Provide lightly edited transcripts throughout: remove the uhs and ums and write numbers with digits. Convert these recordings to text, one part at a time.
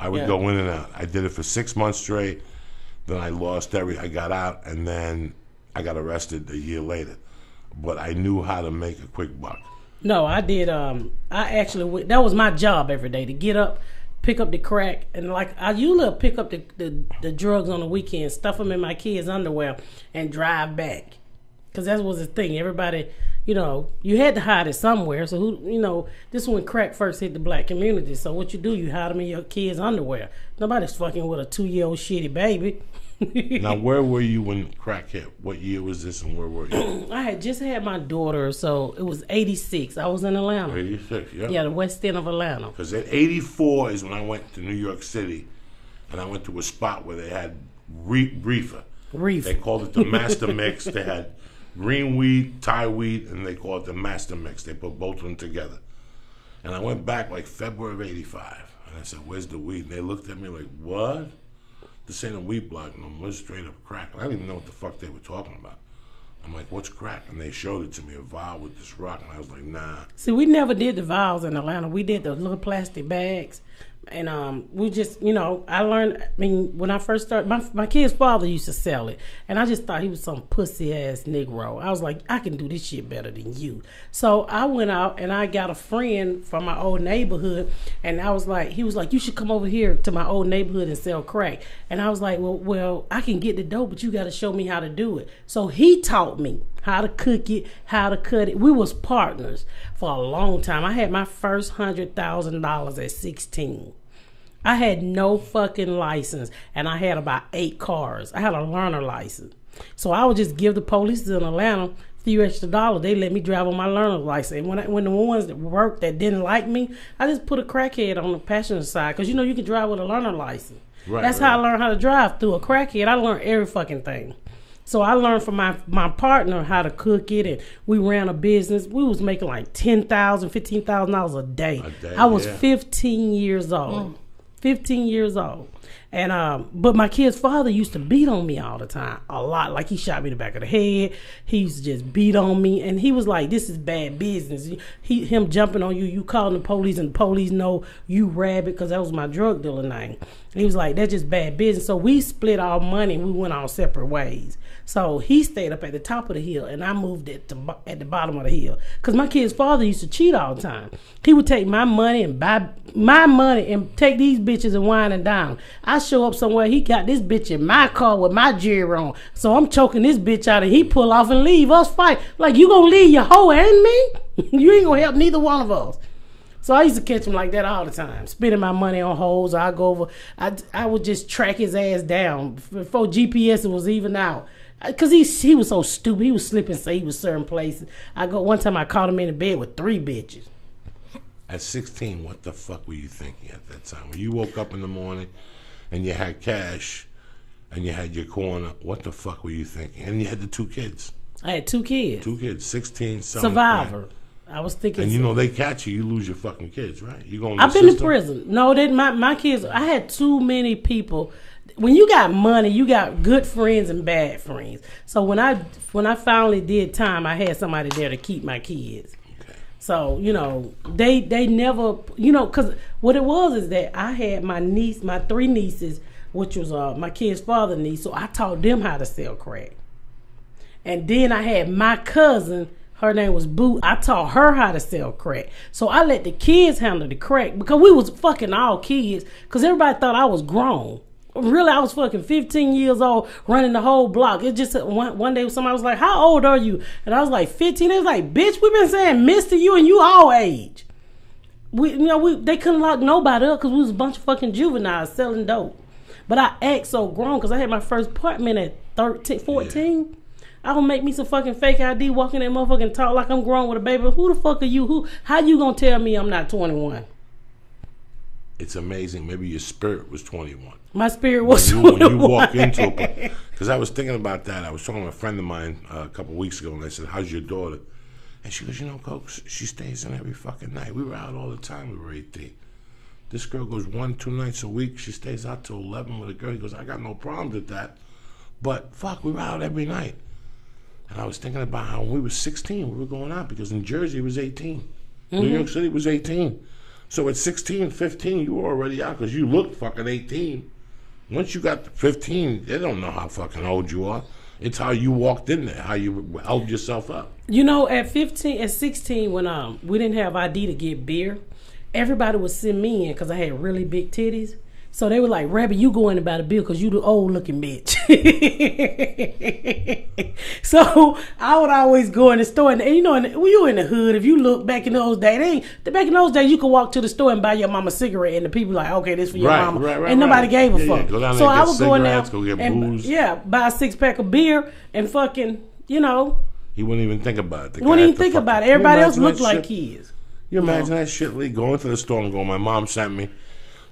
I would go in and out. I did it for 6 months straight. Then I lost I got out, and then I got arrested a year later. But I knew how to make a quick buck. No, I did. I actually that was my job every day, to get up, pick up the crack, and like I usually pick up the drugs on the weekend, stuff them in my kids' underwear, and drive back. Because that was the thing. Everybody, you had to hide it somewhere. So this is when crack first hit the black community. So what you do, you hide them in your kids' underwear. Nobody's fucking with a 2-year-old shitty baby. Now, where were you when crack hit? What year was this, and where were you? I had just had my daughter, so it was 86. I was in Atlanta. 86, yeah. Yeah, the west end of Atlanta. Because at 84 is when I went to New York City, and I went to a spot where they had reefer. They called it the Master Mix. They had green weed, Thai weed, and they called it the Master Mix. They put both of them together. And I went back like February of 85, and I said, "Where's the weed?" And they looked at me like, "What? This ain't a weed block, no more, straight up crack." And I didn't even know what the fuck they were talking about. I'm like, "What's crack?" And they showed it to me, a vial with this rock, and I was like, "Nah." See, we never did the vials in Atlanta. We did the little plastic bags. And we just, I learned, when I first started, my kid's father used to sell it. And I just thought he was some pussy-ass Negro. I was like, I can do this shit better than you. So I went out and I got a friend from my old neighborhood. And he was like, you should come over here to my old neighborhood and sell crack. And I was like, well, I can get the dope, but you got to show me how to do it. So he taught me how to cook it, how to cut it. We was partners for a long time. I had my first $100,000 at 16. I had no fucking license, and I had about 8 cars. I had a learner license. So I would just give the police in Atlanta a few extra dollars. They let me drive on my learner license. And when the ones that worked that didn't like me, I just put a crackhead on the passenger side. Because you can drive with a learner license. Right, That's how I learned how to drive, through a crackhead. I learned every fucking thing. So I learned from my partner how to cook it, and we ran a business. We was making like $10,000, $15,000 a day. I was 15 years old. 15 years old. And but my kid's father used to beat on me all the time, a lot. Like, he shot me in the back of the head. He used to just beat on me, and he was like, "This is bad business. Him jumping on you, you calling the police, and the police know you rabbit," because that was my drug dealer name. And he was like, "That's just bad business." So we split our money, and we went our separate ways. So he stayed up at the top of the hill, and I moved at the bottom of the hill. Because my kid's father used to cheat all the time. He would take my money and buy my money and take these bitches and wind them down. I show up somewhere, he got this bitch in my car with my jewelry on. So I'm choking this bitch out, and he pull off and leave us fight. Like, you gonna leave your hoe and me? You ain't gonna help neither one of us. So I used to catch him like that all the time, spending my money on hoes. I go over, I would just track his ass down before GPS was even out. Because he was so stupid. He was slipping, say he was certain places. One time I caught him in the bed with 3 bitches. At 16, what the fuck were you thinking at that time? When you woke up in the morning and you had cash and you had your corner, what the fuck were you thinking? And you had the 2 kids. I had 2 kids. 2 kids, 16, Survivor. I was thinking. And they catch you lose your fucking kids, right? You going? I've been in prison. No, my kids. I had too many people. When you got money, you got good friends and bad friends. So when I finally did time, I had somebody there to keep my kids. Okay. So they never because what it was is that I had my 3 nieces, which was my kid's father's niece. So I taught them how to sell crack, and then I had my cousin. Her name was Boo. I taught her how to sell crack. So I let the kids handle the crack because we was fucking all kids. Because everybody thought I was grown. Really, I was fucking 15 years old running the whole block. It just one day somebody was like, "How old are you?" And I was like, 15. They was like, "Bitch, we've been saying miss to you and you all age." They couldn't lock nobody up because we was a bunch of fucking juveniles selling dope. But I act so grown because I had my first apartment at 13, 14. Yeah. I gonna make me some fucking fake ID, walk in that motherfucker and talk like I'm grown with a baby. Who the fuck are you? How you gonna tell me I'm not 21? It's amazing. Maybe your spirit was 21. My spirit was 21. When you walk into it. Because I was thinking about that. I was talking to a friend of mine a couple of weeks ago, and I said, "How's your daughter?" And she goes, Coach, she stays in every fucking night. We were out all the time. We were 18. This girl goes 1-2 nights a week. She stays out till 11 with a girl. He goes, "I got no problems with that. But, fuck, we were out every night." And I was thinking about how when we were 16, we were going out because in Jersey it was 18. Mm-hmm. New York City was 18. So at 16, 15, you were already out because you looked fucking 18. Once you got to 15, they don't know how fucking old you are. It's how you walked in there, how you held yourself up. You know, at 16, when we didn't have ID to get beer, everybody would send me in because I had really big titties. So they were like, Rabbi, you go in and buy the beer because you the old looking bitch. So I would always go in the store. And you know, when you were in the hood, if you look back in those days, you could walk to the store and buy your mama a cigarette. And the people like, okay, this for your mama. Right, and nobody gave a fuck. Go down so there, I would go in there go get and booze. buy a 6-pack of beer and fucking, you know. He wouldn't even think about it. Wouldn't even think about it. Everybody else looked like kids. You imagine that shit, Lee? Going to the store and going, my mom sent me.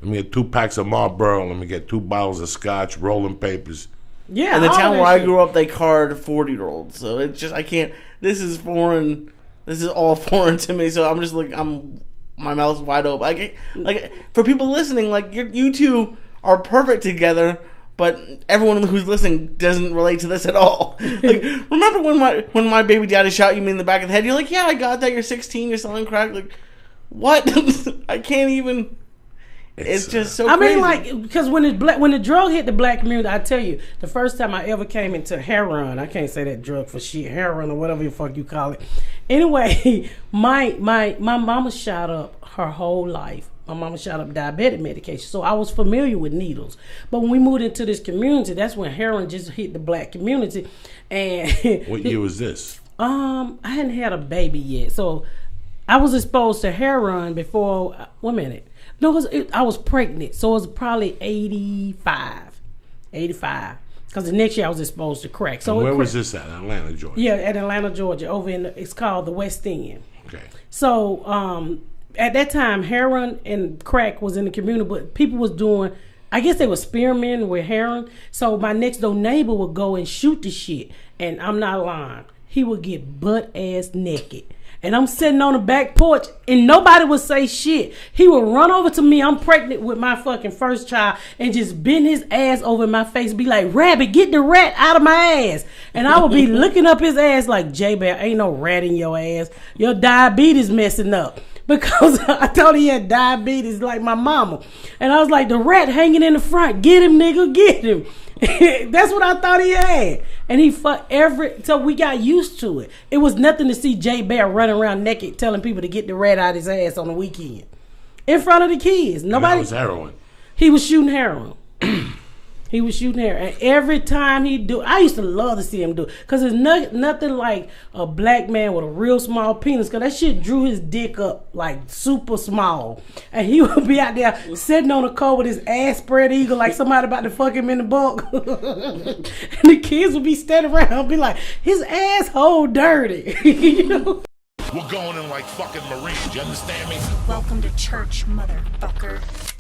Let me get 2 packs of Marlboro. Let me get 2 bottles of scotch, rolling papers. Yeah. In the town where I grew up, they card 40-year-olds. So it's just, I can't. This is foreign. This is all foreign to me. So I'm just like, my mouth's wide open. Like for people listening, like you two are perfect together. But everyone who's listening doesn't relate to this at all. Like, remember when my baby daddy shot you in the back of the head? You're like, yeah, I got that. You're 16. You're selling crack. Like, what? I can't even. It's just so crazy. I mean, like, because when the drug hit the black community, I tell you, the first time I ever came into heroin, I can't say that drug for shit, heroin or whatever the fuck you call it. Anyway, my mama shot up her whole life. My mama shot up diabetic medication, so I was familiar with needles. But when we moved into this community, that's when heroin just hit the black community. And what year was this? I hadn't had a baby yet, so I was exposed to heroin before. 1 minute. No, I was pregnant, so it was probably 85. Because the next year I was exposed to crack. So and where was this at? Atlanta, Georgia? Yeah, at Atlanta, Georgia, over it's called the West End. Okay. So at that time, heroin and crack was in the community, but people was doing, I guess they were experimenting with heroin. So my next door neighbor would go and shoot the shit, and I'm not lying. He would get butt-ass naked. And I'm sitting on the back porch, and nobody would say shit. He would run over to me. I'm pregnant with my fucking first child, and just bend his ass over my face, be like, Rabbit, get the rat out of my ass. And I would be looking up his ass like, J-Bear, ain't no rat in your ass. Your diabetes messing up. Because I thought he had diabetes like my mama. And I was like, the rat hanging in the front. Get him, nigga, get him. That's what I thought he had. And he fucked so we got used to it. It was nothing to see Jay Bear running around naked telling people to get the rat out of his ass on the weekend. In front of the kids. Nobody. And that was heroin. He was shooting heroin. He was shooting heroin. And every time he do, I used to love to see him do it. Because there's nothing like a black man with a real small penis. Because that shit drew his dick up like super small. And he would be out there sitting on the car with his ass spread eagle like somebody about to fuck him in the butt. And the kids would be standing around and be like, his asshole dirty. You know? We're going in like fucking Marines, you understand me? Welcome to church, motherfucker.